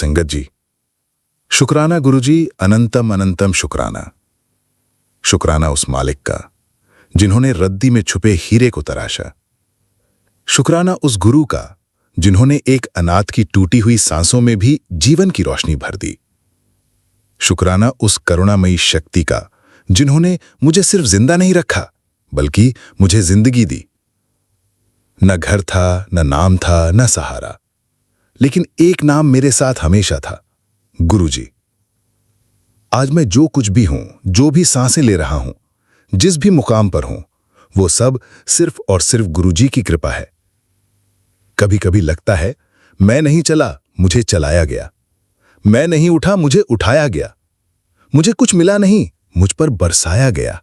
संगत जी, शुक्राना गुरुजी, अनंतम अनंतम शुक्राना। शुक्राना उस मालिक का जिन्होंने रद्दी में छुपे हीरे को तराशा। शुक्राना उस गुरु का जिन्होंने एक अनाथ की टूटी हुई सांसों में भी जीवन की रोशनी भर दी। शुक्राना उस करुणामयी शक्ति का जिन्होंने मुझे सिर्फ जिंदा नहीं रखा बल्कि मुझे जिंदगी दी। न घर था, न नाम था, न सहारा, लेकिन एक नाम मेरे साथ हमेशा था, गुरुजी। आज मैं जो कुछ भी हूं, जो भी सांसें ले रहा हूं, जिस भी मुकाम पर हूं, वो सब सिर्फ और सिर्फ गुरुजी की कृपा है। कभी कभी लगता है मैं नहीं चला, मुझे चलाया गया। मैं नहीं उठा, मुझे उठाया गया। मुझे कुछ मिला नहीं, मुझ पर बरसाया गया।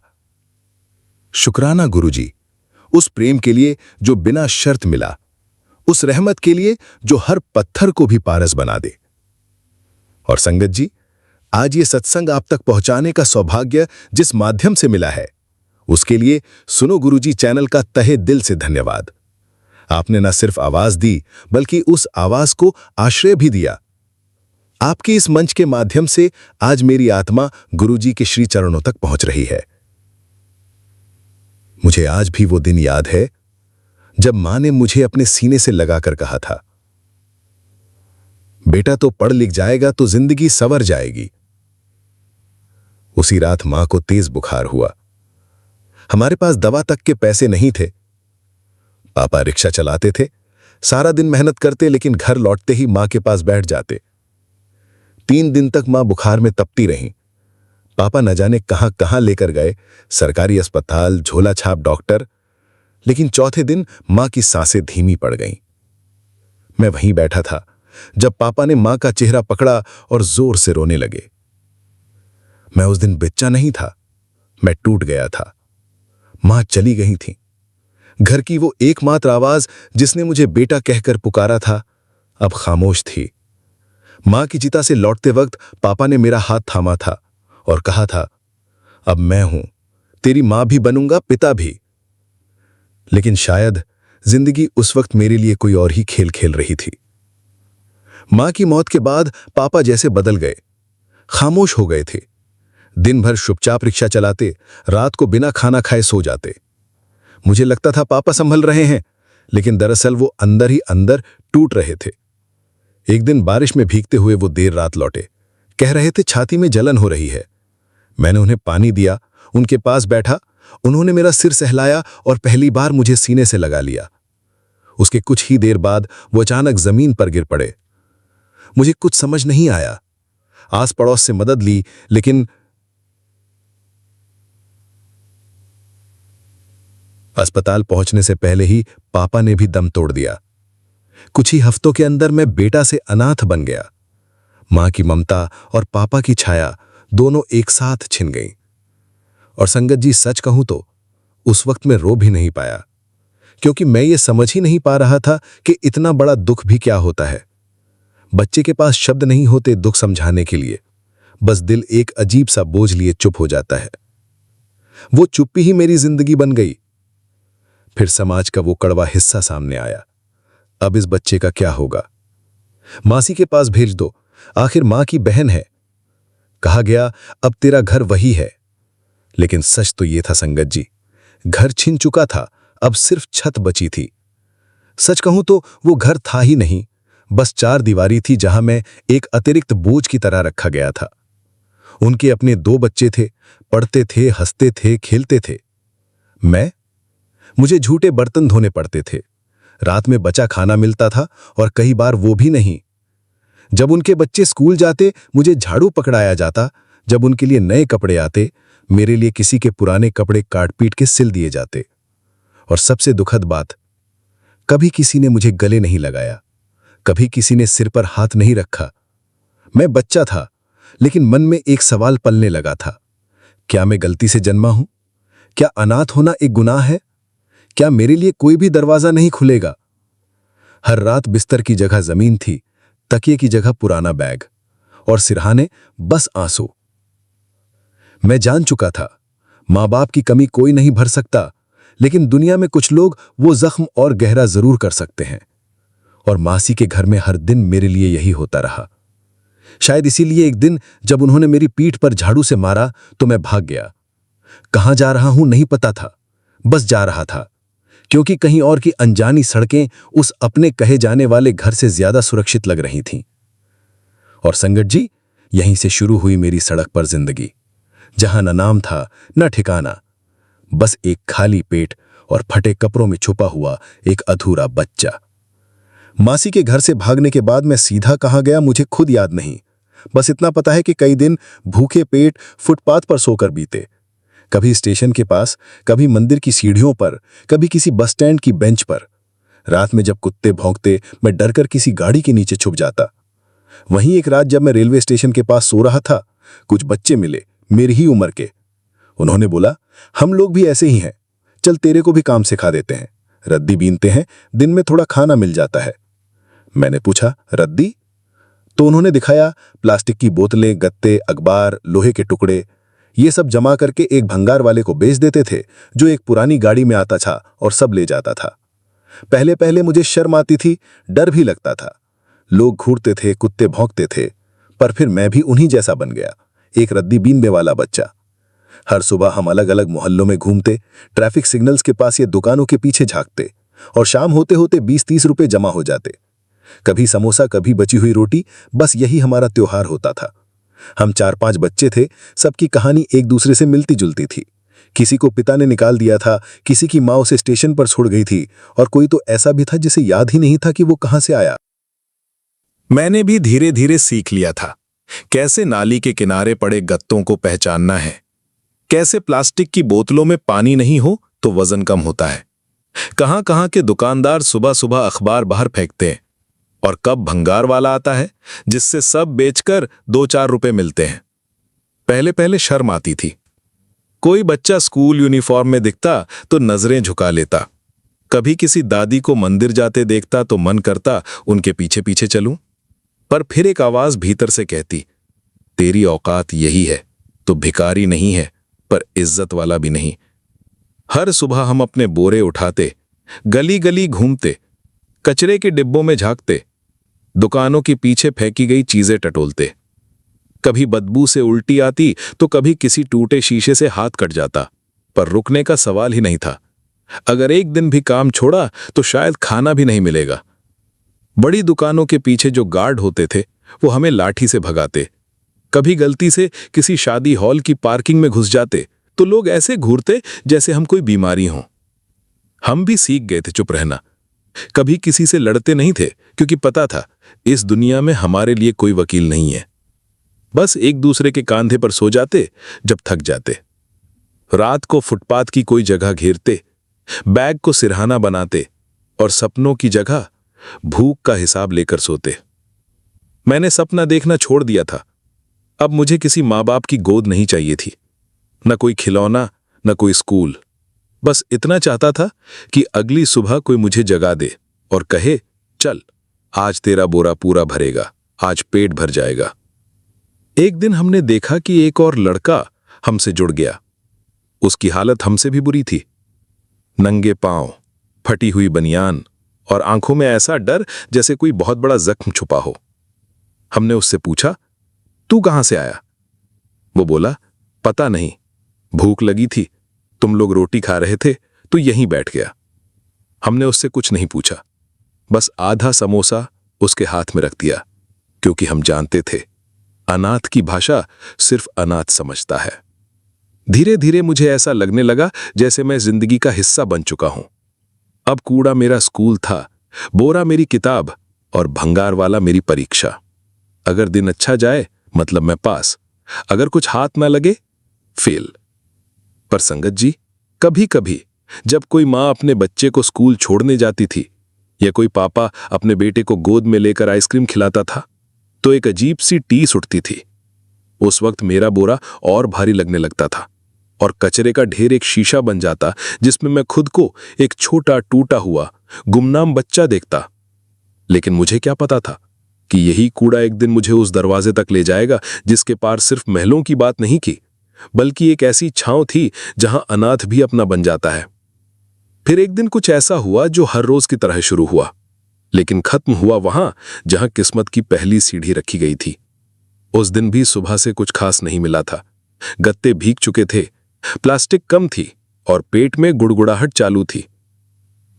शुक्राना गुरुजी, उस प्रेम के लिए जो बिना शर्त मिला, उस रहमत के लिए जो हर पत्थर को भी पारस बना दे। और संगत जी, आज ये सत्संग आप तक पहुंचाने का सौभाग्य जिस माध्यम से मिला है, उसके लिए सुनो गुरुजी चैनल का तहे दिल से धन्यवाद। आपने न सिर्फ आवाज दी बल्कि उस आवाज को आश्रय भी दिया। आपके इस मंच के माध्यम से आज मेरी आत्मा गुरुजी के श्री चरणों तक पहुंच रही है। मुझे आज भी वो दिन याद है जब मां ने मुझे अपने सीने से लगाकर कहा था, बेटा तो पढ़ लिख जाएगा तो जिंदगी संवर जाएगी। उसी रात मां को तेज बुखार हुआ। हमारे पास दवा तक के पैसे नहीं थे। पापा रिक्शा चलाते थे, सारा दिन मेहनत करते, लेकिन घर लौटते ही मां के पास बैठ जाते। 3 दिन तक मां बुखार में तपती रहीं। पापा न जाने कहां कहां लेकर गए, सरकारी अस्पताल, झोला छाप डॉक्टर, लेकिन चौथे दिन मां की सांसें धीमी पड़ गईं। मैं वहीं बैठा था जब पापा ने मां का चेहरा पकड़ा और जोर से रोने लगे। मैं उस दिन बच्चा नहीं था, मैं टूट गया था। मां चली गई थी। घर की वो एकमात्र आवाज जिसने मुझे बेटा कहकर पुकारा था, अब खामोश थी। मां की चिता से लौटते वक्त पापा ने मेरा हाथ थामा था और कहा था, अब मैं हूं, तेरी मां भी बनूंगा, पिता भी। लेकिन शायद जिंदगी उस वक्त मेरे लिए कोई और ही खेल खेल रही थी। मां की मौत के बाद पापा जैसे बदल गए, खामोश हो गए थे। दिन भर चुपचाप रिक्शा चलाते, रात को बिना खाना खाए सो जाते। मुझे लगता था पापा संभल रहे हैं, लेकिन दरअसल वो अंदर ही अंदर टूट रहे थे। एक दिन बारिश में भीगते हुए वो देर रात लौटे। कह रहे थे छाती में जलन हो रही है। मैंने उन्हें पानी दिया, उनके पास बैठा। उन्होंने मेरा सिर सहलाया और पहली बार मुझे सीने से लगा लिया। उसके कुछ ही देर बाद वो अचानक जमीन पर गिर पड़े। मुझे कुछ समझ नहीं आया। आस पड़ोस से मदद ली, लेकिन अस्पताल पहुंचने से पहले ही पापा ने भी दम तोड़ दिया। कुछ ही हफ्तों के अंदर मैं बेटा से अनाथ बन गया। मां की ममता और पापा की छाया दोनों एक साथ छिन गईं। और संगत जी, सच कहूं तो उस वक्त मैं रो भी नहीं पाया, क्योंकि मैं ये समझ ही नहीं पा रहा था कि इतना बड़ा दुख भी क्या होता है। बच्चे के पास शब्द नहीं होते दुख समझाने के लिए, बस दिल एक अजीब सा बोझ लिए चुप हो जाता है। वो चुप्पी ही मेरी जिंदगी बन गई। फिर समाज का वो कड़वा हिस्सा सामने आया, अब इस बच्चे का क्या होगा? मासी के पास भेज दो, आखिर मां की बहन है। कहा गया अब तेरा घर वही है। लेकिन सच तो ये था संगत जी, घर छिन चुका था, अब सिर्फ छत बची थी। सच कहूं तो वो घर था ही नहीं, बस 4 दीवारी थी जहां मैं एक अतिरिक्त बोझ की तरह रखा गया था। उनके अपने 2 बच्चे थे, पढ़ते थे, हंसते थे, खेलते थे। मुझे झूठे बर्तन धोने पड़ते थे। रात में बचा खाना मिलता था और कई बार वो भी नहीं। जब उनके बच्चे स्कूल जाते, मुझे झाड़ू पकड़ाया जाता। जब उनके लिए नए कपड़े आते, मेरे लिए किसी के पुराने कपड़े काट पीट के सिल दिए जाते। और सबसे दुखद बात, कभी किसी ने मुझे गले नहीं लगाया, कभी किसी ने सिर पर हाथ नहीं रखा। मैं बच्चा था, लेकिन मन में एक सवाल पलने लगा था, क्या मैं गलती से जन्मा हूं? क्या अनाथ होना एक गुनाह है? क्या मेरे लिए कोई भी दरवाजा नहीं खुलेगा? हर रात बिस्तर की जगह जमीन थी, तकिए की जगह पुराना बैग और सिरहाने बस आंसू। मैं जान चुका था मां बाप की कमी कोई नहीं भर सकता, लेकिन दुनिया में कुछ लोग वो जख्म और गहरा जरूर कर सकते हैं। और मासी के घर में हर दिन मेरे लिए यही होता रहा। शायद इसीलिए एक दिन जब उन्होंने मेरी पीठ पर झाड़ू से मारा तो मैं भाग गया। कहां जा रहा हूं नहीं पता था, बस जा रहा था, क्योंकि कहीं और की अनजानी सड़कें उस अपने कहे जाने वाले घर से ज्यादा सुरक्षित लग रही थीं। और संगत जी, यहीं से शुरू हुई मेरी सड़क पर जिंदगी, जहां न नाम था न ठिकाना, बस एक खाली पेट और फटे कपड़ों में छुपा हुआ एक अधूरा बच्चा। मासी के घर से भागने के बाद मैं सीधा कहां गया मुझे खुद याद नहीं। बस इतना पता है कि कई दिन भूखे पेट फुटपाथ पर सोकर बीते, कभी स्टेशन के पास, कभी मंदिर की सीढ़ियों पर, कभी किसी बस स्टैंड की बेंच पर। रात में जब कुत्ते भौंकते मैं डरकर किसी गाड़ी के नीचे छुप जाता। वहीं एक रात जब मैं रेलवे स्टेशन के पास सो रहा था, कुछ बच्चे मिले मेरी ही उम्र के। उन्होंने बोला, हम लोग भी ऐसे ही हैं, चल तेरे को भी काम सिखा देते हैं, रद्दी बीनते हैं, दिन में थोड़ा खाना मिल जाता है। मैंने पूछा, रद्दी? तो उन्होंने दिखाया प्लास्टिक की बोतलें, गत्ते, अखबार, लोहे के टुकड़े, ये सब जमा करके एक भंगार वाले को बेच देते थे, जो एक पुरानी गाड़ी में आता था और सब ले जाता था। पहले पहले मुझे शर्म आती थी, डर भी लगता था। लोग घूरते थे, कुत्ते भौंकते थे, पर फिर मैं भी उन्हीं जैसा बन गया, एक रद्दी बीनने वाला बच्चा। हर सुबह हम अलग अलग मोहल्लों में घूमते, ट्रैफिक सिग्नल्स के पास ये दुकानों के पीछे झांकते, और शाम होते होते 20-30 रुपए जमा हो जाते। कभी समोसा, कभी बची हुई रोटी, बस यही हमारा त्योहार होता था। हम 4-5 बच्चे थे, सबकी कहानी एक दूसरे से मिलती जुलती थी। किसी को पिता ने निकाल दिया था, किसी की माँ उसे स्टेशन पर छोड़ गई थी, और कोई तो ऐसा भी था जिसे याद ही नहीं था कि वो कहां से आया। मैंने भी धीरे धीरे सीख लिया था कैसे नाली के किनारे पड़े गत्तों को पहचानना है, कैसे प्लास्टिक की बोतलों में पानी नहीं हो तो वजन कम होता है, कहां कहां के दुकानदार सुबह सुबह अखबार बाहर फेंकते हैं, और कब भंगार वाला आता है जिससे सब बेचकर 2-4 रुपए मिलते हैं। पहले पहले शर्म आती थी। कोई बच्चा स्कूल यूनिफॉर्म में दिखता तो नजरें झुका लेता, कभी किसी दादी को मंदिर जाते देखता तो मन करता उनके पीछे पीछे चलूं, पर फिर एक आवाज भीतर से कहती, तेरी औकात यही है तो भिखारी नहीं है, पर इज्जत वाला भी नहीं। हर सुबह हम अपने बोरे उठाते, गली गली घूमते, कचरे के डिब्बों में झांकते, दुकानों के पीछे फेंकी गई चीजें टटोलते। कभी बदबू से उल्टी आती तो कभी किसी टूटे शीशे से हाथ कट जाता, पर रुकने का सवाल ही नहीं था। अगर एक दिन भी काम छोड़ा तो शायद खाना भी नहीं मिलेगा। बड़ी दुकानों के पीछे जो गार्ड होते थे वो हमें लाठी से भगाते। कभी गलती से किसी शादी हॉल की पार्किंग में घुस जाते तो लोग ऐसे घूरते जैसे हम कोई बीमारी हों। हम भी सीख गए थे चुप रहना। कभी किसी से लड़ते नहीं थे, क्योंकि पता था इस दुनिया में हमारे लिए कोई वकील नहीं है। बस एक दूसरे के कांधे पर सो जाते जब थक जाते। रात को फुटपाथ की कोई जगह घेरते, बैग को सिरहाना बनाते, और सपनों की जगह भूख का हिसाब लेकर सोते। मैंने सपना देखना छोड़ दिया था। अब मुझे किसी माँ बाप की गोद नहीं चाहिए थी, न कोई खिलौना, न कोई स्कूल। बस इतना चाहता था कि अगली सुबह कोई मुझे जगा दे और कहे, चल आज तेरा बोरा पूरा भरेगा, आज पेट भर जाएगा। एक दिन हमने देखा कि एक और लड़का हमसे जुड़ गया। उसकी हालत हमसे भी बुरी थी। नंगे पांव, फटी हुई बनियान, और आंखों में ऐसा डर जैसे कोई बहुत बड़ा जख्म छुपा हो। हमने उससे पूछा, तू कहां से आया? वो बोला, पता नहीं, भूख लगी थी, तुम लोग रोटी खा रहे थे तो यहीं बैठ गया। हमने उससे कुछ नहीं पूछा, बस आधा समोसा उसके हाथ में रख दिया, क्योंकि हम जानते थे अनाथ की भाषा सिर्फ अनाथ समझता है। धीरे धीरे मुझे ऐसा लगने लगा जैसे मैं जिंदगी का हिस्सा बन चुका हूं। अब कूड़ा मेरा स्कूल था, बोरा मेरी किताब, और भंगार वाला मेरी परीक्षा। अगर दिन अच्छा जाए मतलब मैं पास, अगर कुछ हाथ ना लगे फेल। पर संगत जी, कभी कभी जब कोई माँ अपने बच्चे को स्कूल छोड़ने जाती थी, या कोई पापा अपने बेटे को गोद में लेकर आइसक्रीम खिलाता था, तो एक अजीब सी टीस उठती थी। उस वक्त मेरा बोरा और भारी लगने लगता था, और कचरे का ढेर एक शीशा बन जाता जिसमें मैं खुद को एक छोटा टूटा हुआ गुमनाम बच्चा देखता। लेकिन मुझे क्या पता था कि यही कूड़ा एक दिन मुझे उस दरवाजे तक ले जाएगा जिसके पार सिर्फ महलों की बात नहीं की, बल्कि एक ऐसी छांव थी जहां अनाथ भी अपना बन जाता है। फिर एक दिन कुछ ऐसा हुआ जो हर रोज की तरह शुरू हुआ, लेकिन खत्म हुआ वहां जहां किस्मत की पहली सीढ़ी रखी गई थी। उस दिन भी सुबह से कुछ खास नहीं मिला था। गत्ते भीग चुके थे, प्लास्टिक कम थी और पेट में गुड़गुड़ाहट चालू थी।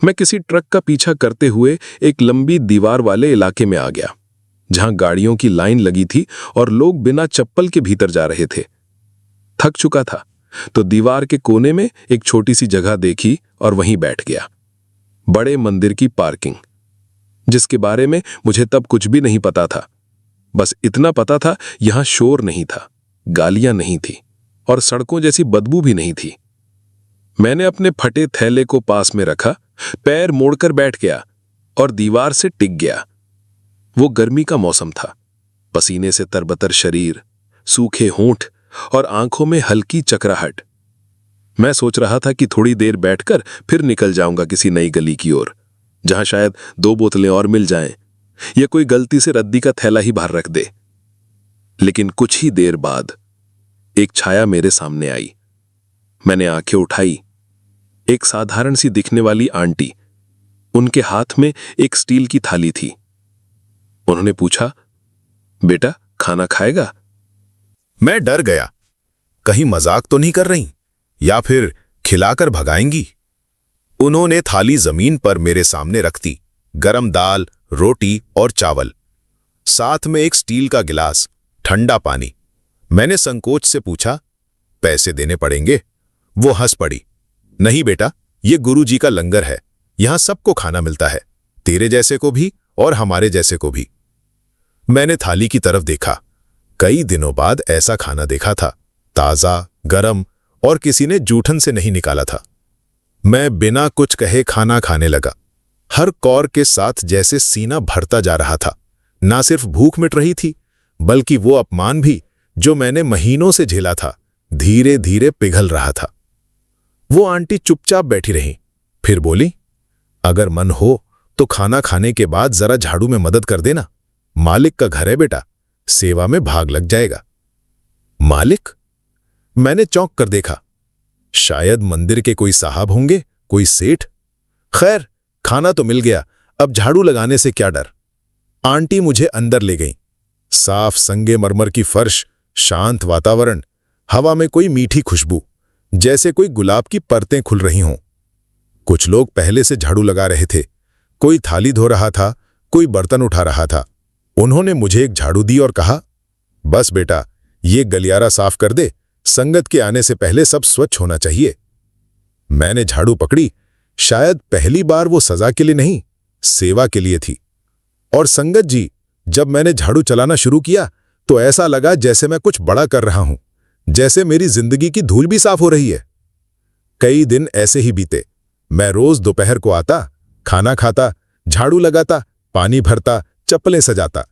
मैं किसी ट्रक का पीछा करते हुए एक लंबी दीवार वाले इलाके में आ गया, जहां गाड़ियों की लाइन लगी थी और लोग बिना चप्पल के भीतर जा रहे थे। थक चुका था तो दीवार के कोने में एक छोटी सी जगह देखी और वहीं बैठ गया। बड़े मंदिर की पार्किंग, जिसके बारे में मुझे तब कुछ भी नहीं पता था। बस इतना पता था, यहां शोर नहीं था, गालियां नहीं थी और सड़कों जैसी बदबू भी नहीं थी। मैंने अपने फटे थैले को पास में रखा, पैर मोड़कर बैठ गया और दीवार से टिक गया। वो गर्मी का मौसम था, पसीने से तरबतर शरीर, सूखे होंठ और आंखों में हल्की चकराहट। मैं सोच रहा था कि थोड़ी देर बैठकर फिर निकल जाऊंगा किसी नई गली की ओर, जहां शायद 2 बोतलें और मिल जाएं या कोई गलती से रद्दी का थैला ही बाहर रख दे। लेकिन कुछ ही देर बाद एक छाया मेरे सामने आई। मैंने आंखें उठाई। एक साधारण सी दिखने वाली आंटी, उनके हाथ में एक स्टील की थाली थी। उन्होंने पूछा, बेटा खाना खाएगा? मैं डर गया, कहीं मजाक तो नहीं कर रही या फिर खिलाकर भगाएंगी। उन्होंने थाली जमीन पर मेरे सामने रख दी, गरम दाल, रोटी और चावल, साथ में एक स्टील का गिलास, ठंडा पानी। मैंने संकोच से पूछा, पैसे देने पड़ेंगे? वो हंस पड़ी, नहीं बेटा, ये गुरुजी का लंगर है, यहां सबको खाना मिलता है, तेरे जैसे को भी और हमारे जैसे को भी। मैंने थाली की तरफ देखा। कई दिनों बाद ऐसा खाना देखा था, ताजा, गरम और किसी ने जूठन से नहीं निकाला था। मैं बिना कुछ कहे खाना खाने लगा। हर कौर के साथ जैसे सीना भरता जा रहा था। ना सिर्फ भूख मिट रही थी, बल्कि वो अपमान भी जो मैंने महीनों से झेला था, धीरे धीरे पिघल रहा था। वो आंटी चुपचाप बैठी रही, फिर बोली, अगर मन हो तो खाना खाने के बाद जरा झाड़ू में मदद कर देना, मालिक का घर है बेटा, सेवा में भाग लग जाएगा। मालिक? मैंने चौंक कर देखा। शायद मंदिर के कोई साहब होंगे, कोई सेठ। खैर, खाना तो मिल गया, अब झाड़ू लगाने से क्या डर। आंटी मुझे अंदर ले गई। साफ संगे मरमर की फर्श, शांत वातावरण, हवा में कोई मीठी खुशबू, जैसे कोई गुलाब की परतें खुल रही हों। कुछ लोग पहले से झाड़ू लगा रहे थे, कोई थाली धो रहा था, कोई बर्तन उठा रहा था। उन्होंने मुझे एक झाड़ू दी और कहा, बस बेटा, ये गलियारा साफ कर दे, संगत के आने से पहले सब स्वच्छ होना चाहिए। मैंने झाड़ू पकड़ी। शायद पहली बार वो सजा के लिए नहीं, सेवा के लिए थी। और संगत जी, जब मैंने झाड़ू चलाना शुरू किया तो ऐसा लगा जैसे मैं कुछ बड़ा कर रहा हूं, जैसे मेरी जिंदगी की धूल भी साफ हो रही है। कई दिन ऐसे ही बीते। मैं रोज दोपहर को आता, खाना खाता, झाड़ू लगाता, पानी भरता, चप्पलें सजाता।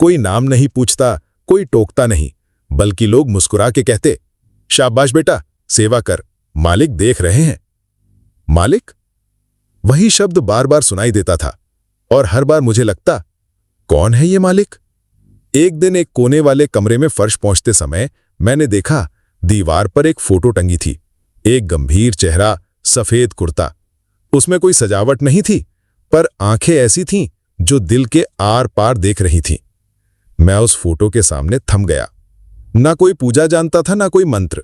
कोई नाम नहीं पूछता, कोई टोकता नहीं, बल्कि लोग मुस्कुरा के कहते, शाबाश बेटा, सेवा कर, मालिक देख रहे हैं। मालिक? वही शब्द बार बार सुनाई देता था और हर बार मुझे लगता, कौन है ये मालिक? एक दिन एक कोने वाले कमरे में फर्श पहुंचते समय मैंने देखा, दीवार पर एक फोटो टंगी थी। एक गंभीर चेहरा, सफेद कुर्ता। उसमें कोई सजावट नहीं थी, पर आंखें ऐसी थीं जो दिल के आर पार देख रही थीं। मैं उस फोटो के सामने थम गया। ना कोई पूजा जानता था, ना कोई मंत्र,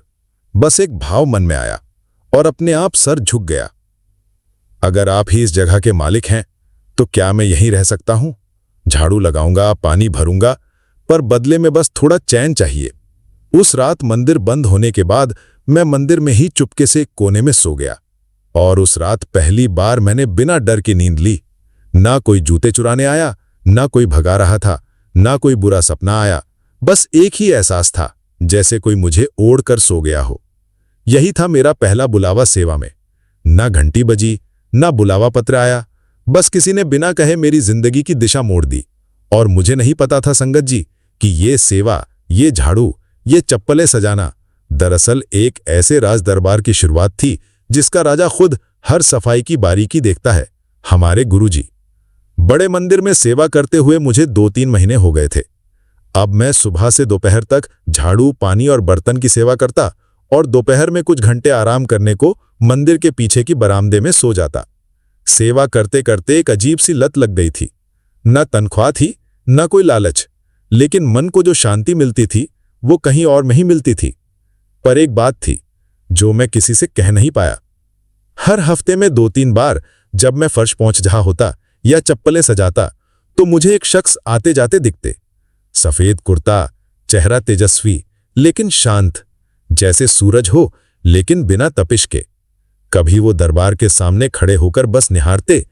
बस एक भाव मन में आया और अपने आप सर झुक गया। अगर आप ही इस जगह के मालिक हैं तो क्या मैं यहीं रह सकता हूं? झाड़ू लगाऊंगा, पानी भरूंगा, पर बदले में बस थोड़ा चैन चाहिए। उस रात मंदिर बंद होने के बाद मैं मंदिर में ही चुपके से एक कोने में सो गया। और उस रात पहली बार मैंने बिना डर की नींद ली। ना कोई जूते चुराने आया, ना कोई भगा रहा था, ना कोई बुरा सपना आया। बस एक ही एहसास था, जैसे कोई मुझे ओढ़ कर सो गया हो। यही था मेरा पहला बुलावा सेवा में। ना घंटी बजी, ना बुलावा पत्र आया, बस किसी ने बिना कहे मेरी जिंदगी की दिशा मोड़ दी। और मुझे नहीं पता था संगत जी कि ये सेवा, ये झाड़ू, ये चप्पलें सजाना दरअसल एक ऐसे राज दरबार की शुरुआत थी जिसका राजा खुद हर सफाई की बारीकी देखता है, हमारे गुरुजी। बड़े मंदिर में सेवा करते हुए मुझे 2-3 महीने हो गए थे। अब मैं सुबह से दोपहर तक झाड़ू, पानी और बर्तन की सेवा करता और दोपहर में कुछ घंटे आराम करने को मंदिर के पीछे की बरामदे में सो जाता। सेवा करते करते एक अजीब सी लत लग गई थी। न तनख्वाह थी, न कोई लालच, लेकिन मन को जो शांति मिलती थी वो कहीं और नहीं मिलती थी। पर एक बात थी जो मैं किसी से कह नहीं पाया। हर हफ्ते में 2-3 बार जब मैं फर्श पहुंच रहा होता या चप्पलें सजाता तो मुझे एक शख्स आते जाते दिखते। सफेद कुर्ता, चेहरा तेजस्वी लेकिन शांत, जैसे सूरज हो लेकिन बिना तपिश के। कभी वो दरबार के सामने खड़े होकर बस निहारते,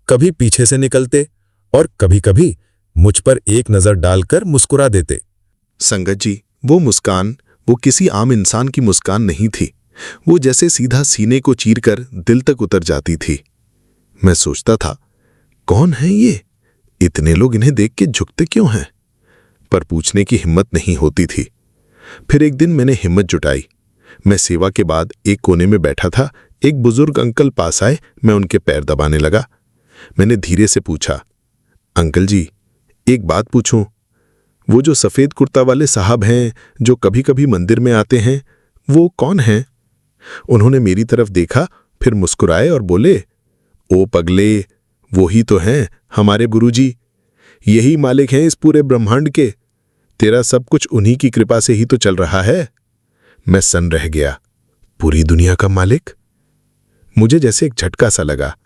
कभी पीछे से निकलते और कभी-कभी मुझ पर एक नजर डालकर मुस्कुरा देते। संगत जी, वो मुस्कान वो किसी आम इंसान की मुस्कान नहीं थी। वो जैसे सीधा सीने को चीरकर दिल तक उतर जाती थी। मैं सोचता था, कौन है ये? इतने लोग इन्हें देख के झुकते क्यों हैं? पर पूछने की हिम्मत नहीं होती थी। फिर एक दिन मैंने हिम्मत जुटाई। मैं सेवा के बाद एक कोने में बैठा था। एक बुजुर्ग अंकल पास आए। मैं उनके पैर दबाने लगा। मैंने धीरे से पूछा, अंकल जी, एक बात पूछूं? वो जो सफेद कुर्ता वाले साहब हैं जो कभी कभी मंदिर में आते हैं, वो कौन हैं? उन्होंने मेरी तरफ देखा, फिर मुस्कुराए और बोले, ओ पगले, वो ही तो हैं हमारे गुरुजी। यही मालिक हैं इस पूरे ब्रह्मांड के। तेरा सब कुछ उन्हीं की कृपा से ही तो चल रहा है। मैं सन्न रह गया। पूरी दुनिया का मालिक? मुझे जैसे एक झटका सा लगा।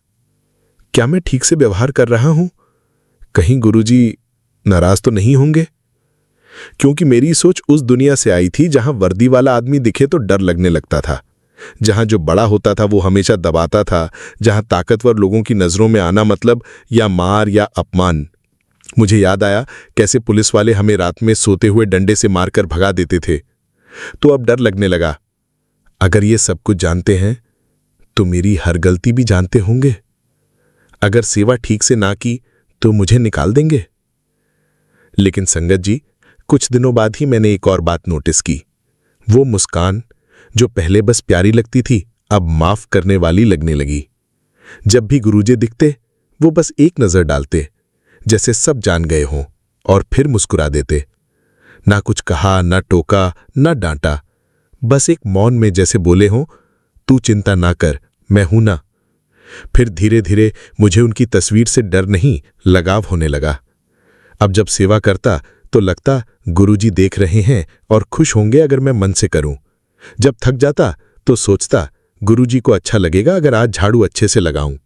क्या मैं ठीक से व्यवहार कर रहा हूं? कहीं गुरुजी नाराज तो नहीं होंगे? क्योंकि मेरी सोच उस दुनिया से आई थी जहां वर्दी वाला आदमी दिखे तो डर लगने लगता था, जहां जो बड़ा होता था वो हमेशा दबाता था, जहां ताकतवर लोगों की नजरों में आना मतलब या मार या अपमान। मुझे याद आया कैसे पुलिस वाले हमें रात में सोते हुए डंडे से मारकर भगा देते थे। तो अब डर लगने लगा, अगर ये सब कुछ जानते हैं तो मेरी हर गलती भी जानते होंगे। अगर सेवा ठीक से ना की तो मुझे निकाल देंगे। लेकिन संगत जी, कुछ दिनों बाद ही मैंने एक और बात नोटिस की। वो मुस्कान जो पहले बस प्यारी लगती थी, अब माफ करने वाली लगने लगी। जब भी गुरुजी दिखते, वो बस एक नजर डालते, जैसे सब जान गए हों, और फिर मुस्कुरा देते। ना कुछ कहा, ना टोका, ना डांटा, बस एक मौन में जैसे बोले हों, तू चिंता ना कर, मैं हूं ना। फिर धीरे धीरे मुझे उनकी तस्वीर से डर नहीं, लगाव होने लगा। अब जब सेवा करता तो लगता गुरुजी देख रहे हैं और खुश होंगे अगर मैं मन से करूं। जब थक जाता तो सोचता गुरुजी को अच्छा लगेगा अगर आज झाड़ू अच्छे से लगाऊं।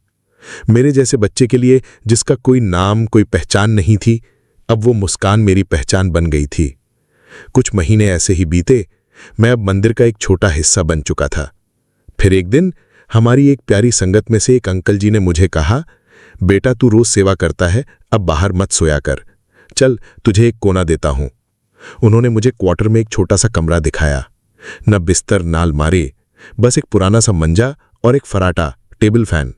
मेरे जैसे बच्चे के लिए जिसका कोई नाम, कोई पहचान नहीं थी, अब वो मुस्कान मेरी पहचान बन गई थी। कुछ महीने ऐसे ही बीते। मैं अब मंदिर का एक छोटा हिस्सा बन चुका था। फिर एक दिन हमारी एक प्यारी संगत में से एक अंकल जी ने मुझे कहा, बेटा तू रोज सेवा करता है, अब बाहर मत सोया कर, चल तुझे एक कोना देता हूं। उन्होंने मुझे क्वार्टर में एक छोटा सा कमरा दिखाया। न बिस्तर, न अलमारी, बस एक पुराना सा मंजा और एक फराटा टेबल फैन।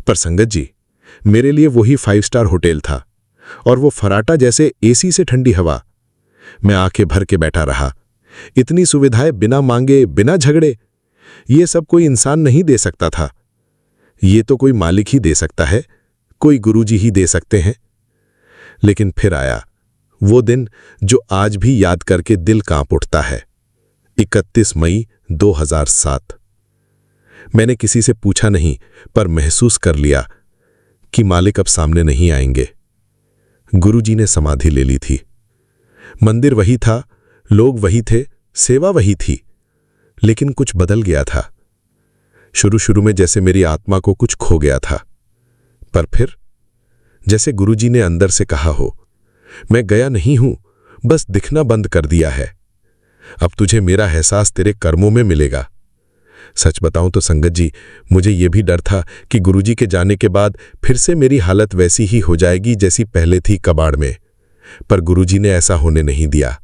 पर संगत जी, मेरे लिए वही 5 स्टार होटल था, और वो फराटा जैसे एसी से ठंडी हवा। मैं आंखें भर के बैठा रहा। इतनी सुविधाएं बिना मांगे, बिना झगड़े, ये सब कोई इंसान नहीं दे सकता था। ये तो कोई मालिक ही दे सकता है, कोई गुरुजी ही दे सकते हैं। लेकिन फिर आया वो दिन जो आज भी याद करके दिल कांप उठता है। 31 मई 2007। मैंने किसी से पूछा नहीं, पर महसूस कर लिया कि मालिक अब सामने नहीं आएंगे। गुरुजी ने समाधि ले ली थी। मंदिर वही था, लोग वही थे, सेवा वही थी, लेकिन कुछ बदल गया था। शुरू में जैसे मेरी आत्मा को कुछ खो गया था, पर फिर जैसे गुरुजी ने अंदर से कहा हो, मैं गया नहीं हूं, बस दिखना बंद कर दिया है। अब तुझे मेरा एहसास तेरे कर्मों में मिलेगा। सच बताऊं तो संगत जी, मुझे यह भी डर था कि गुरुजी के जाने के बाद फिर से मेरी हालत वैसी ही हो जाएगी जैसी पहले थी कबाड़ में, पर गुरुजी ने ऐसा होने नहीं दिया।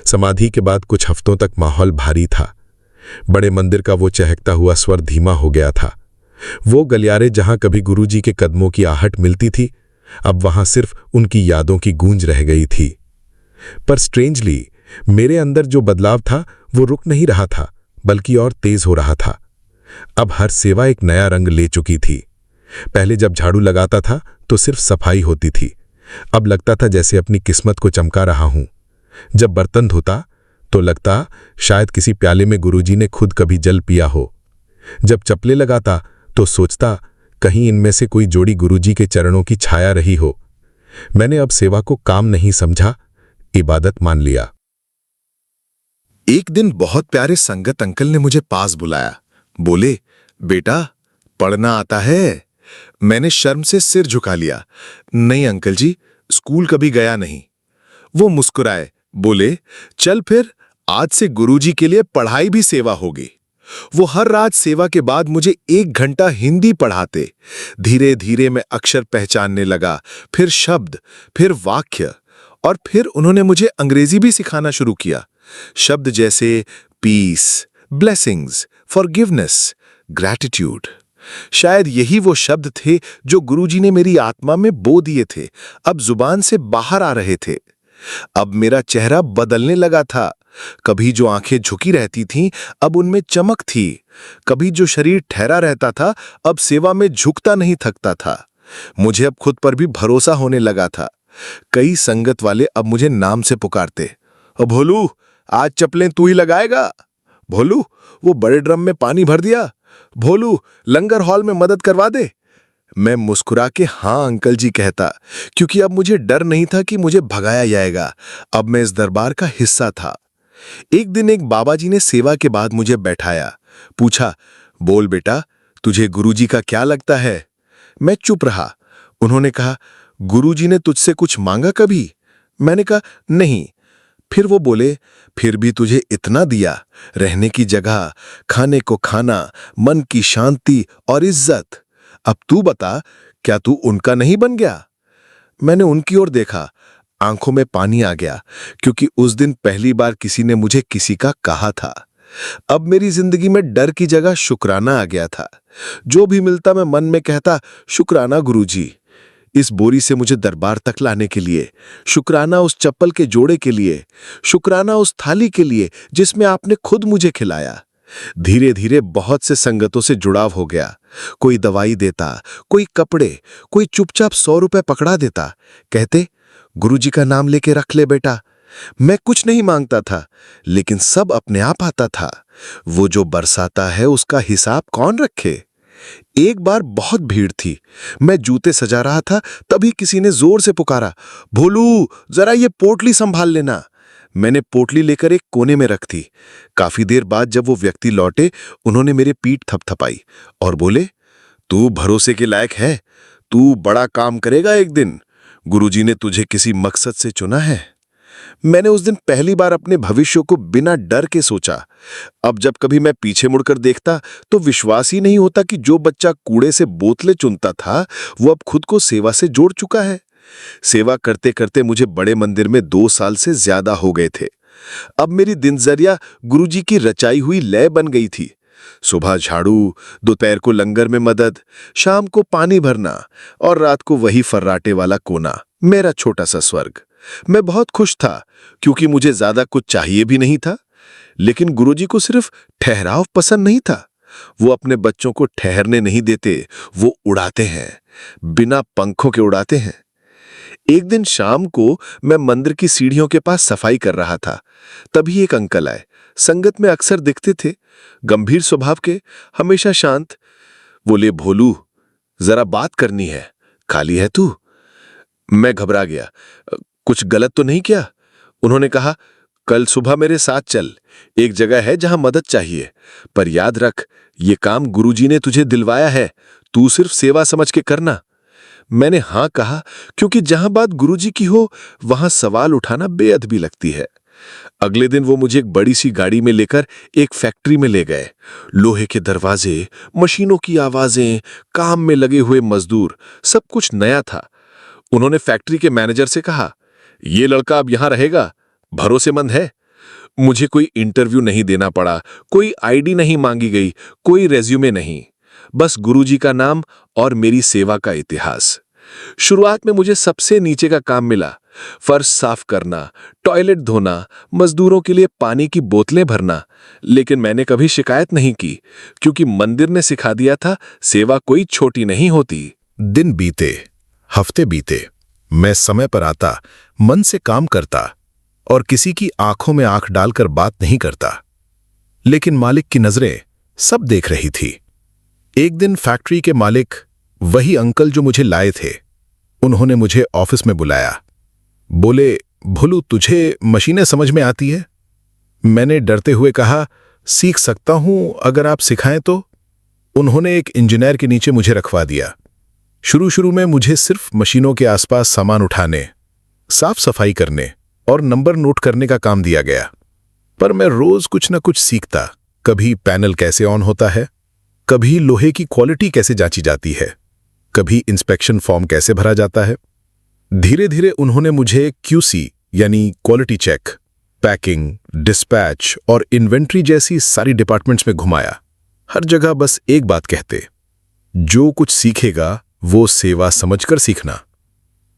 समाधि के बाद कुछ हफ्तों तक माहौल भारी था। बड़े मंदिर का वो चहकता हुआ स्वर धीमा हो गया था। वो गलियारे जहां कभी गुरुजी के कदमों की आहट मिलती थी, अब वहां सिर्फ उनकी यादों की गूंज रह गई थी। पर स्ट्रेंजली मेरे अंदर जो बदलाव था वो रुक नहीं रहा था, बल्कि और तेज हो रहा था। अब हर सेवा एक नया रंग ले चुकी थी। पहले जब झाड़ू लगाता था तो सिर्फ सफाई होती थी, अब लगता था जैसे अपनी किस्मत को चमका रहा हूं। जब बर्तन धोता तो लगता शायद किसी प्याले में गुरुजी ने खुद कभी जल पिया हो। जब चप्पलें लगाता तो सोचता कहीं इनमें से कोई जोड़ी गुरुजी के चरणों की छाया रही हो। मैंने अब सेवा को काम नहीं समझा, इबादत मान लिया। एक दिन बहुत प्यारे संगत अंकल ने मुझे पास बुलाया। बोले, बेटा पढ़ना आता है? मैंने शर्म से सिर झुका लिया। नहीं अंकल जी, स्कूल कभी गया नहीं। वो मुस्कुराए, बोले, चल फिर आज से गुरुजी के लिए पढ़ाई भी सेवा होगी। वो हर रात सेवा के बाद मुझे 1 घंटा हिंदी पढ़ाते। धीरे धीरे मैं अक्षर पहचानने लगा, फिर शब्द, फिर वाक्य, और फिर उन्होंने मुझे अंग्रेजी भी सिखाना शुरू किया। शब्द जैसे पीस, ब्लेसिंग्स, फॉरगिवनेस, ग्रैटिट्यूड। शायद यही वो शब्द थे जो गुरुजी ने मेरी आत्मा में बो दिए थे, अब जुबान से बाहर आ रहे थे। अब मेरा चेहरा बदलने लगा था। कभी जो आंखें झुकी रहती थीं, अब उनमें चमक थी। कभी जो शरीर ठहरा रहता था, अब सेवा में झुकता नहीं थकता था। मुझे अब खुद पर भी भरोसा होने लगा था। कई संगत वाले अब मुझे नाम से पुकारते। भोलू, आज चप्पलें तू ही लगाएगा? भोलू, वो बड़े ड्रम में पानी भर दिया? भोलू, लंगर हॉल में मदद करवा दे? मैं मुस्कुरा के हाँ अंकल जी कहता, क्योंकि अब मुझे डर नहीं था कि मुझे भगाया जाएगा। अब मैं इस दरबार का हिस्सा था। एक दिन एक बाबा जी ने सेवा के बाद मुझे बैठाया, पूछा, बोल बेटा, तुझे गुरुजी का क्या लगता है? मैं चुप रहा। उन्होंने कहा, गुरुजी ने तुझसे कुछ मांगा कभी? मैंने कहा, नहीं। फिर वो बोले, फिर भी तुझे इतना दिया, रहने की जगह, खाने को खाना, मन की शांति और इज्जत। अब तू बता, क्या तू उनका नहीं बन गया? मैंने उनकी ओर देखा, आंखों में पानी आ गया, क्योंकि उस दिन पहली बार किसी ने मुझे किसी का कहा था। अब मेरी जिंदगी में डर की जगह शुक्राना आ गया था। जो भी मिलता मैं मन में कहता, शुक्राना गुरुजी, इस बोरी से मुझे दरबार तक लाने के लिए, शुक्राना उस चप्पल के जोड़े के लिए, शुक्राना उस थाली के लिए जिसमें आपने खुद मुझे खिलाया। धीरे धीरे बहुत से संगतों से जुड़ाव हो गया। कोई दवाई देता, कोई कपड़े, कोई चुपचाप 100 रुपए पकड़ा देता, कहते, गुरुजी का नाम लेके रख ले बेटा। मैं कुछ नहीं मांगता था, लेकिन सब अपने आप आता था। वो जो बरसाता है उसका हिसाब कौन रखे? एक बार बहुत भीड़ थी। मैं जूते सजा रहा था, तभी किसी ने जोर से पुकारा, भोलू, जरा ये पोटली संभाल लेना। मैंने पोटली लेकर एक कोने में रख दी। काफी देर बाद जब वो व्यक्ति लौटे, उन्होंने मेरे पीठ थपथपाई और बोले, तू भरोसे के लायक है, तू बड़ा काम करेगा एक दिन। गुरुजी ने तुझे किसी मकसद से चुना है। मैंने उस दिन पहली बार अपने भविष्य को बिना डर के सोचा। अब जब कभी मैं पीछे मुड़कर देखता तो विश्वास ही नहीं होता कि जो बच्चा कूड़े से बोतलें चुनता था, वो अब खुद को सेवा से जोड़ चुका है। सेवा करते करते मुझे बड़े मंदिर में 2 साल से ज्यादा हो गए थे। अब मेरी दिनचर्या गुरुजी की रचाई हुई लय बन गई थी। सुबह झाड़ू, दोपहर को लंगर में मदद, शाम को पानी भरना और रात को वही फर्राटे वाला कोना, मेरा छोटा सा स्वर्ग। मैं बहुत खुश था, क्योंकि मुझे ज्यादा कुछ चाहिए भी नहीं था। लेकिन गुरुजी को सिर्फ ठहराव पसंद नहीं था। वो अपने बच्चों को ठहरने नहीं देते, वो उड़ाते हैं, बिना पंखों के उड़ाते हैं। एक दिन शाम को मैं मंदिर की सीढ़ियों के पास सफाई कर रहा था। तभी एक अंकल आए। संगत में अक्सर दिखते थे, गंभीर स्वभाव के, हमेशा शांत। बोले, भोलू, जरा बात करनी है, खाली है तू? मैं घबरा गया, कुछ गलत तो नहीं किया? उन्होंने कहा, कल सुबह मेरे साथ चल, एक जगह है जहां मदद चाहिए, पर याद रख, ये काम गुरुजी ने तुझे दिलवाया है, तू सिर्फ सेवा समझ के करना। मैंने हाँ कहा, क्योंकि जहां बात गुरुजी की हो वहां सवाल उठाना बेअदबी लगती है। अगले दिन वो मुझे एक बड़ी सी गाड़ी में लेकर एक फैक्ट्री में ले गए। लोहे के दरवाजे, मशीनों की आवाजें, काम में लगे हुए मजदूर, सब कुछ नया था। उन्होंने फैक्ट्री के मैनेजर से कहा, ये लड़का अब यहां रहेगा, भरोसेमंद है। मुझे कोई इंटरव्यू नहीं देना पड़ा, कोई आईडी नहीं मांगी गई, कोई रेज्यूमे नहीं, बस गुरुजी का नाम और मेरी सेवा का इतिहास। शुरुआत में मुझे सबसे नीचे का काम मिला, फर्श साफ करना, टॉयलेट धोना, मजदूरों के लिए पानी की बोतलें भरना। लेकिन मैंने कभी शिकायत नहीं की, क्योंकि मंदिर ने सिखा दिया था, सेवा कोई छोटी नहीं होती। दिन बीते, हफ्ते बीते, मैं समय पर आता, मन से काम करता और किसी की आंखों में आंख डालकर बात नहीं करता। लेकिन मालिक की नजरें सब देख रही थी। एक दिन फैक्ट्री के मालिक, वही अंकल जो मुझे लाए थे, उन्होंने मुझे ऑफिस में बुलाया। बोले, भोलू, तुझे मशीनें समझ में आती है? मैंने डरते हुए कहा, सीख सकता हूं अगर आप सिखाएं तो। उन्होंने एक इंजीनियर के नीचे मुझे रखवा दिया। शुरू शुरू में मुझे सिर्फ मशीनों के आसपास सामान उठाने, साफ सफाई करने और नंबर नोट करने का काम दिया गया। पर मैं रोज कुछ न कुछ सीखता। कभी पैनल कैसे ऑन होता है, कभी लोहे की क्वालिटी कैसे जांची जाती है, कभी इंस्पेक्शन फॉर्म कैसे भरा जाता है। धीरे धीरे उन्होंने मुझे क्यूसी यानी क्वालिटी चेक, पैकिंग, डिस्पैच और इन्वेंट्री जैसी सारी डिपार्टमेंट्स में घुमाया। हर जगह बस एक बात कहते, जो कुछ सीखेगा वो सेवा समझकर सीखना।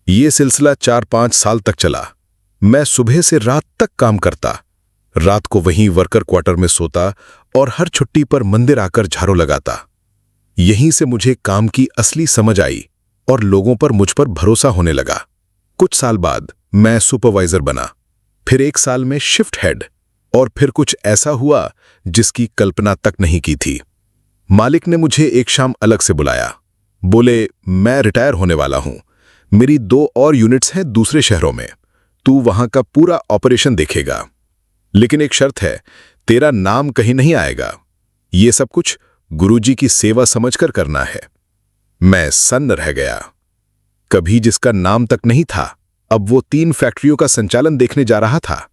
ये सिलसिला 4-5 साल तक चला। मैं सुबह से रात तक काम करता, रात को वहीं वर्कर क्वार्टर में सोता और हर छुट्टी पर मंदिर आकर झाड़ू लगाता। यहीं से मुझे काम की असली समझ आई और लोगों पर मुझ पर भरोसा होने लगा। कुछ साल बाद मैं सुपरवाइजर बना, फिर 1 साल में शिफ्ट हेड, और फिर कुछ ऐसा हुआ जिसकी कल्पना तक नहीं की थी। मालिक ने मुझे एक शाम अलग से बुलाया। बोले, मैं रिटायर होने वाला हूं, मेरी 2 और यूनिट्स हैं दूसरे शहरों में, तू वहां का पूरा ऑपरेशन देखेगा, लेकिन एक शर्त है, तेरा नाम कहीं नहीं आएगा। ये सब कुछ गुरुजी की सेवा समझकर करना है। मैं सन्न रह गया। कभी जिसका नाम तक नहीं था, अब वो 3 फैक्ट्रियों का संचालन देखने जा रहा था।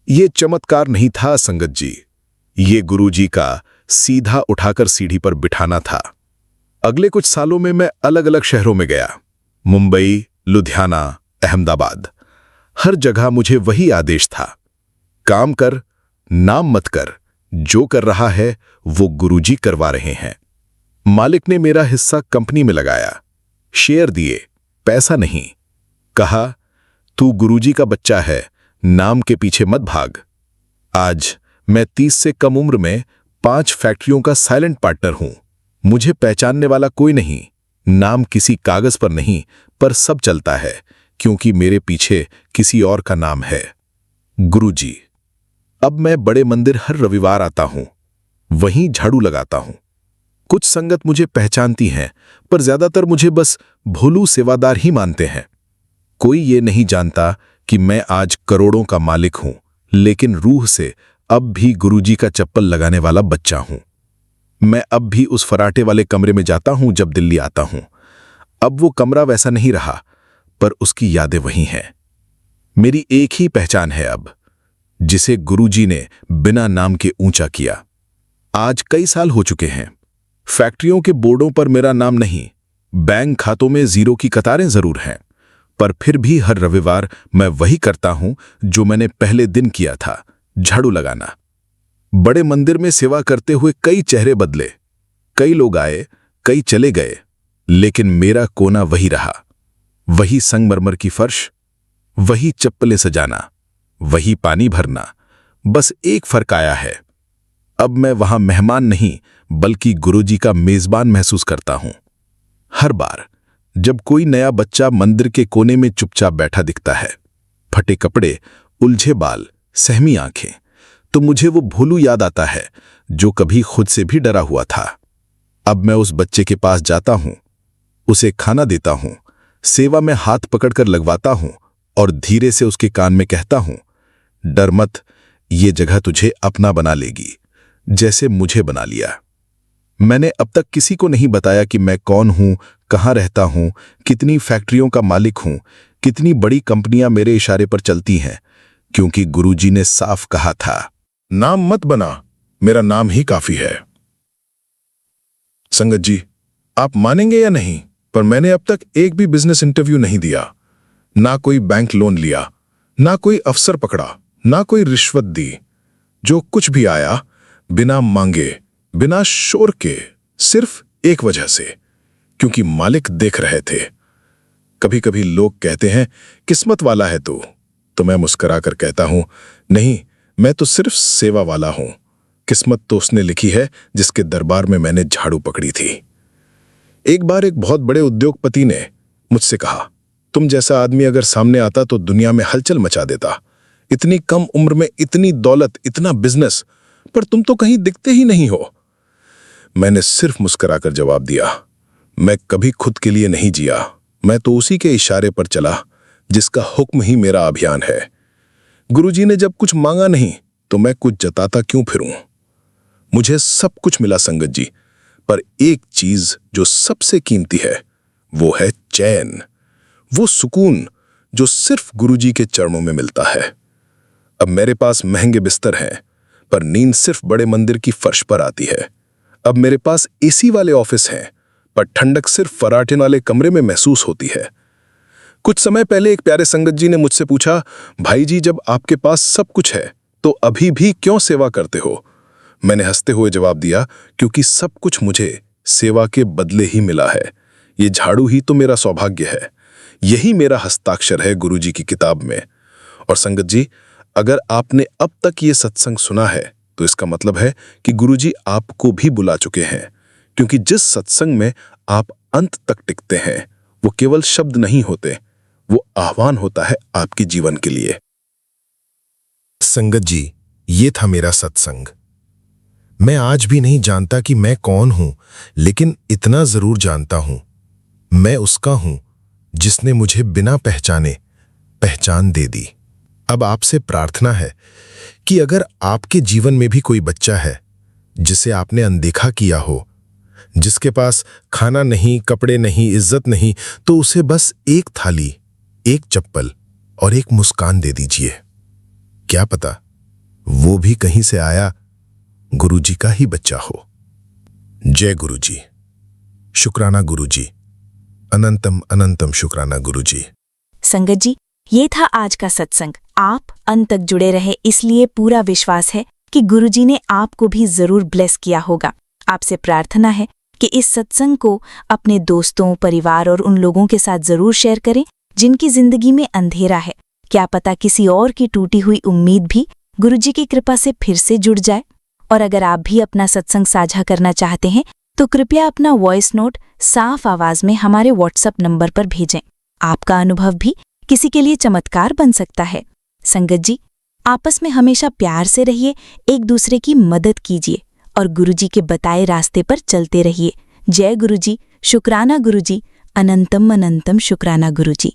ये चमत्कार नहीं था संगत जी, ये गुरुजी का सीधा उठाकर सीढ़ी पर बिठाना था। अगले कुछ सालों में मैं अलग अलग शहरों में गया, मुंबई, लुधियाना, अहमदाबाद। हर जगह मुझे वही आदेश था, काम कर, नाम मत कर, जो कर रहा है वो गुरुजी करवा रहे हैं। मालिक ने मेरा हिस्सा कंपनी में लगाया, शेयर दिए, पैसा नहीं। कहा, तू गुरुजी का बच्चा है, नाम के पीछे मत भाग। आज मैं 30 से कम उम्र में 5 फैक्ट्रियों का साइलेंट पार्टनर हूं। मुझे पहचानने वाला कोई नहीं, नाम किसी कागज पर नहीं, पर सब चलता है क्योंकि मेरे पीछे किसी और का नाम है, गुरुजी। अब मैं बड़े मंदिर हर रविवार आता हूं, वहीं झाड़ू लगाता हूं। कुछ संगत मुझे पहचानती हैं, पर ज्यादातर मुझे बस भोलू सेवादार ही मानते हैं। कोई ये नहीं जानता कि मैं आज करोड़ों का मालिक हूं, लेकिन रूह से अब भी गुरुजी का चप्पल लगाने वाला बच्चा हूं। मैं अब भी उस फराटे वाले कमरे में जाता हूं जब दिल्ली आता हूं। अब वो कमरा वैसा नहीं रहा, पर उसकी यादें वही हैं। मेरी एक ही पहचान है अब, जिसे गुरुजी ने बिना नाम के ऊंचा किया। आज कई साल हो चुके हैं, फैक्ट्रियों के बोर्डों पर मेरा नाम नहीं, बैंक खातों में जीरो की कतारें जरूर हैं, पर फिर भी हर रविवार मैं वही करता हूं जो मैंने पहले दिन किया था, झाड़ू लगाना। बड़े मंदिर में सेवा करते हुए कई चेहरे बदले, कई लोग आए, कई चले गए, लेकिन मेरा कोना वही रहा। वही संगमरमर की फर्श, वही चप्पलें सजाना, वही पानी भरना। बस एक फर्क आया है, अब मैं वहां मेहमान नहीं बल्कि गुरुजी का मेजबान महसूस करता हूं। हर बार जब कोई नया बच्चा मंदिर के कोने में चुपचाप बैठा दिखता है, फटे कपड़े, उलझे बाल, सहमी आंखें, तो मुझे वो भोलू याद आता है जो कभी खुद से भी डरा हुआ था। अब मैं उस बच्चे के पास जाता हूं, उसे खाना देता हूं, सेवा में हाथ पकड़कर लगवाता हूं और धीरे से उसके कान में कहता हूं, डर मत, ये जगह तुझे अपना बना लेगी, जैसे मुझे बना लिया। मैंने अब तक किसी को नहीं बताया कि मैं कौन हूं, कहां रहता हूं, कितनी फैक्ट्रियों का मालिक हूं, कितनी बड़ी कंपनियां मेरे इशारे पर चलती हैं, क्योंकि गुरुजी ने साफ कहा था, नाम मत बना, मेरा नाम ही काफी है। संगत जी, आप मानेंगे या नहीं, पर मैंने अब तक एक भी बिजनेस इंटरव्यू नहीं दिया, ना कोई बैंक लोन लिया, ना कोई अफसर पकड़ा, ना कोई रिश्वत दी। जो कुछ भी आया बिना मांगे, बिना शोर के, सिर्फ एक वजह से, क्योंकि मालिक देख रहे थे। कभी कभी लोग कहते हैं किस्मत वाला है तू, तो मैं मुस्कुराकर कहता हूं, नहीं, मैं तो सिर्फ सेवा वाला हूं। किस्मत तो उसने लिखी है जिसके दरबार में मैंने झाड़ू पकड़ी थी। एक बार एक बहुत बड़े उद्योगपति ने मुझसे कहा, तुम जैसा आदमी अगर सामने आता तो दुनिया में हलचल मचा देता। इतनी कम उम्र में इतनी दौलत, इतना बिजनेस, पर तुम तो कहीं दिखते ही नहीं हो। मैंने सिर्फ मुस्कुराकर जवाब दिया, मैं कभी खुद के लिए नहीं जिया, मैं तो उसी के इशारे पर चला जिसका हुक्म ही मेरा अभियान है। गुरुजी ने जब कुछ मांगा नहीं तो मैं कुछ जताता क्यों फिरूं? मुझे सब कुछ मिला संगत जी, पर एक चीज जो सबसे कीमती है वो है चैन, वो सुकून जो सिर्फ गुरुजी के चरणों में मिलता है। अब मेरे पास महंगे बिस्तर हैं, पर नींद सिर्फ बड़े मंदिर की फर्श पर आती है। अब मेरे पास एसी वाले ऑफिस हैं, पर ठंडक सिर्फ फराटे वाले कमरे में महसूस होती है। कुछ समय पहले एक प्यारे संगत जी ने मुझसे पूछा, भाई जी जब आपके पास सब कुछ है तो अभी भी क्यों सेवा करते हो? मैंने हंसते हुए जवाब दिया, क्योंकि सब कुछ मुझे सेवा के बदले ही मिला है। ये झाड़ू ही तो मेरा सौभाग्य है, यही मेरा हस्ताक्षर है गुरुजी की किताब में। और संगत जी, अगर आपने अब तक ये सत्संग सुना है तो इसका मतलब है कि गुरुजी आपको भी बुला चुके हैं, क्योंकि जिस सत्संग में आप अंत तक टिकते हैं वो केवल शब्द नहीं होते, वो आह्वान होता है आपके जीवन के लिए। संगत जी, ये था मेरा सत्संग। मैं आज भी नहीं जानता कि मैं कौन हूं, लेकिन इतना जरूर जानता हूं, मैं उसका हूं जिसने मुझे बिना पहचाने पहचान दे दी। अब आपसे प्रार्थना है कि अगर आपके जीवन में भी कोई बच्चा है जिसे आपने अनदेखा किया हो, जिसके पास खाना नहीं, कपड़े नहीं, इज्जत नहीं, तो उसे बस एक थाली, एक चप्पल और एक मुस्कान दे दीजिए। क्या पता वो भी कहीं से आया गुरुजी का ही बच्चा हो। जय गुरुजी। शुक्राना गुरुजी, अनंतम अनंतम शुक्राना गुरुजी। संगत जी, ये था आज का सत्संग। आप अंत तक जुड़े रहे, इसलिए पूरा विश्वास है कि गुरुजी ने आपको भी जरूर ब्लेस किया होगा। आपसे प्रार्थना है कि इस सत्संग को अपने दोस्तों, परिवार और उन लोगों के साथ जरूर शेयर करें जिनकी जिंदगी में अंधेरा है। क्या पता किसी और की टूटी हुई उम्मीद भी गुरुजी की कृपा से फिर से जुड़ जाए। और अगर आप भी अपना सत्संग साझा करना चाहते हैं तो कृपया अपना वॉइस नोट साफ आवाज में हमारे व्हाट्सएप नंबर पर भेजें। आपका अनुभव भी किसी के लिए चमत्कार बन सकता है। संगत जी, आपस में हमेशा प्यार से रहिए, एक दूसरे की मदद कीजिए और गुरुजी के बताए रास्ते पर चलते रहिए। जय गुरुजी, शुक्राना गुरुजी, अनंतम अनंतम शुक्राना गुरुजी।